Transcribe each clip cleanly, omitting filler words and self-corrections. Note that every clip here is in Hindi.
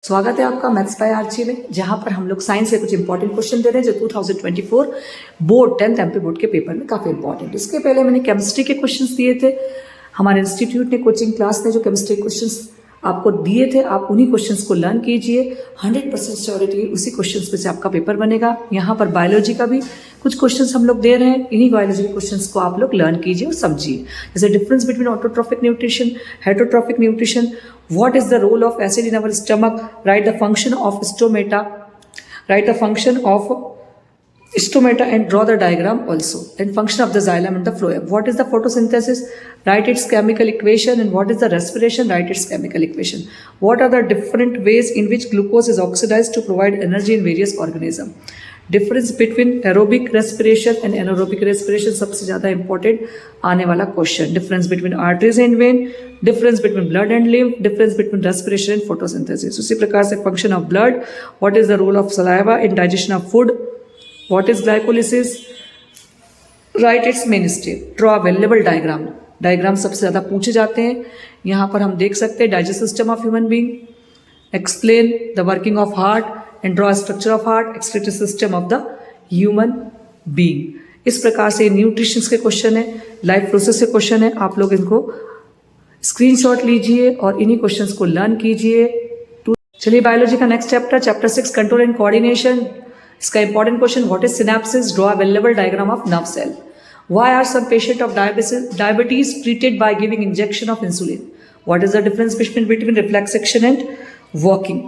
स्वागत है आपका मैथ्स बाय आरजी में, जहां पर हम लोग साइंस के कुछ इंपॉर्टेंट क्वेश्चन दे रहे हैं जो 2024 बोर्ड 10th एमपी बोर्ड के पेपर में काफी इंपॉर्टेंट। इसके पहले मैंने केमिस्ट्री के क्वेश्चंस दिए थे। हमारे इंस्टीट्यूट ने कोचिंग क्लास ने जो केमिस्ट्री क्वेश्चंस आपको दिए थे, आप उन्हीं क्वेश्चंस को लर्न कीजिए। 100% श्योरिटी उसी क्वेश्चंस पे से आपका पेपर बनेगा। यहाँ पर बायोलॉजी का भी कुछ क्वेश्चंस हम लोग दे रहे हैं, इन्हीं बायोलॉजी के क्वेश्चंस को आप लोग लर्न कीजिए और समझिए। जैसे difference between autotrophic nutrition, heterotrophic nutrition, what is the role of acid in our stomach, write the function of stomata, write the function of stomata and draw the diagram also, and function of the xylem and the phloem. What is the photosynthesis? Write its chemical equation. And what is the respiration? Write its chemical equation. What are the different ways in which glucose is oxidized to provide energy in various organisms? Difference between aerobic respiration and anaerobic respiration सबसे ज़्यादा important आने वाला question. Difference between arteries and vein, difference between blood and lymph, difference between respiration and photosynthesis. उसी प्रकार से function of blood, what is the role of saliva in digestion of food, what is glycolysis, write its main step, draw available diagram. Diagram सबसे ज़्यादा पूछे जाते हैं। यहाँ पर हम देख सकते हैं digestive system of human being, explain the working of heart and draw structure of heart, excretory system of the human being. इस प्रकार से न्यूट्रिशंस के क्वेश्चन है, लाइफ प्रोसेस के क्वेश्चन है। आप लोग इनको स्क्रीनशॉट लीजिए और इन्हीं क्वेश्चंस को लर्न कीजिए। चलिए बायोलॉजी का next chapter, chapter 6 control and coordination. इसका important question, what is synapsis, draw available diagram of nerve cell, why are some patient of diabetes treated by giving injection of insulin, what is the difference between reflex action and walking.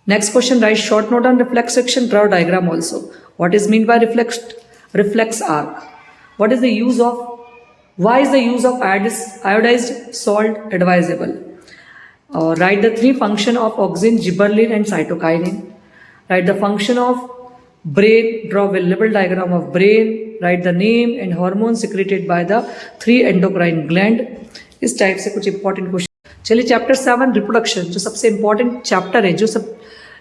Next question, write short note on reflex action, draw diagram also, what is mean by reflex arc, what is the use of, why is the use of iodised salt advisable, और right the 3 function of auxin, gibberellin and cytokinin, write the function of brain, draw available diagram of brain, write the name and hormones secreted by the 3 endocrine gland। इस टाइप से कुछ इंपॉर्टेंट क्वेश्चन। चलिए चैप्टर 7 रिप्रोडक्शन, जो सबसे इंपॉर्टेंट चैप्टर है,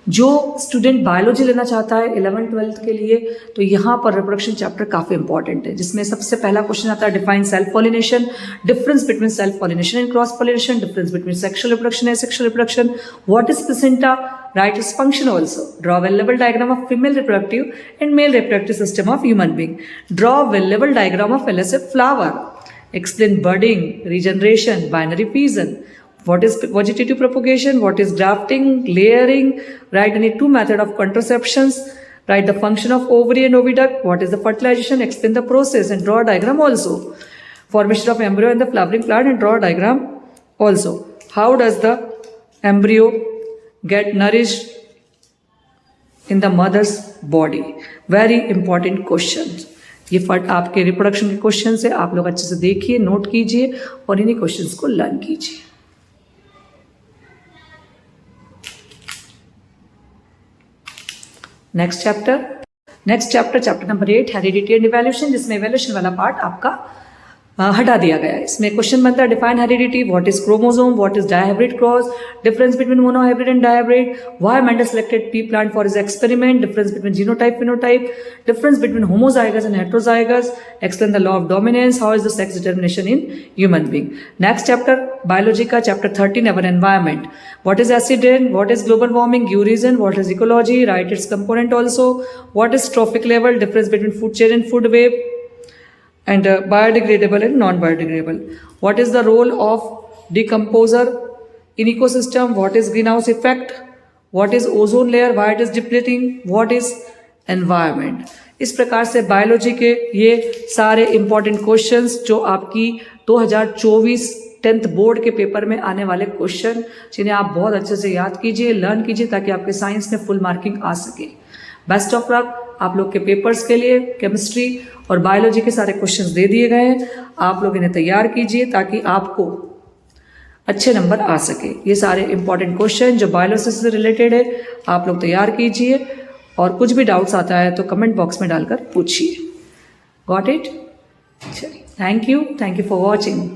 जो स्टूडेंट बायोलॉजी लेना चाहता है 11th-12th के लिए, तो यहाँ पर रिप्रोडक्शन चैप्टर काफी इंपॉर्टेंट है, जिसमें सबसे पहला क्वेश्चन आता है define self pollination, difference between self pollination and cross pollination, difference between sexual reproduction and sexual reproduction, what is placenta, write its function also, draw available diagram of female reproductive and male reproductive system of human being, draw available diagram of LSF flower, explain budding, regeneration, binary fission, what is vegetative propagation, what is grafting, layering, write any 2 method of contraceptions, write the function of ovary and oviduct, what is the fertilization, explain the process and draw a diagram also, formation of embryo and the flowering plant and draw a diagram also, how does the embryo get nourished in the mother's body। very important questions। ये फट आपके रिप्रोडक्शन के क्वेश्चन है, आप लोग अच्छे से देखिए, नोट कीजिए और इन्हीं क्वेश्चंस को लर्न कीजिए। Next chapter chapter number 8 heredity and evaluation, जिसमें इवैल्यूएशन वाला पार्ट आपका हटा दिया गया है। इसमें क्वेश्चन बनता है define heredity, what is chromosome, what is dihybrid cross, difference between monohybrid and dihybrid, why Mendel selected P plant for his experiment, difference between genotype phenotype, difference between homozygous and heterozygous, explain the law of dominance, how is the sex determination in human being. Next chapter biology का chapter 13 our environment, what is acid rain, what is global warming, erosion, what is ecology, write its component also, what is trophic level, difference between food chain and food web, and biodegradable and non-biodegradable, what is the role of decomposer in ecosystem, what is greenhouse effect, what is ozone layer, why it is depleting, what is environment। इस प्रकार से बायोलॉजी के ये सारे इंपॉर्टेंट क्वेश्चंस जो आपकी 2024 10th बोर्ड के पेपर में आने वाले क्वेश्चन, जिन्हें आप बहुत अच्छे से याद कीजिए, लर्न कीजिए, ताकि आपके साइंस में फुल मार्किंग आ सके। बेस्ट ऑफ लक आप लोग के पेपर्स के लिए। केमिस्ट्री और बायोलॉजी के सारे क्वेश्चंस दे दिए गए हैं, आप लोग इन्हें तैयार कीजिए ताकि आपको अच्छे नंबर आ सके। ये सारे इंपॉर्टेंट क्वेश्चन जो बायोलॉजी से रिलेटेड है, आप लोग तैयार कीजिए, और कुछ भी डाउट्स आता है तो कमेंट बॉक्स में डालकर पूछिए। Got it? चलिए, थैंक यू फॉर वॉचिंग।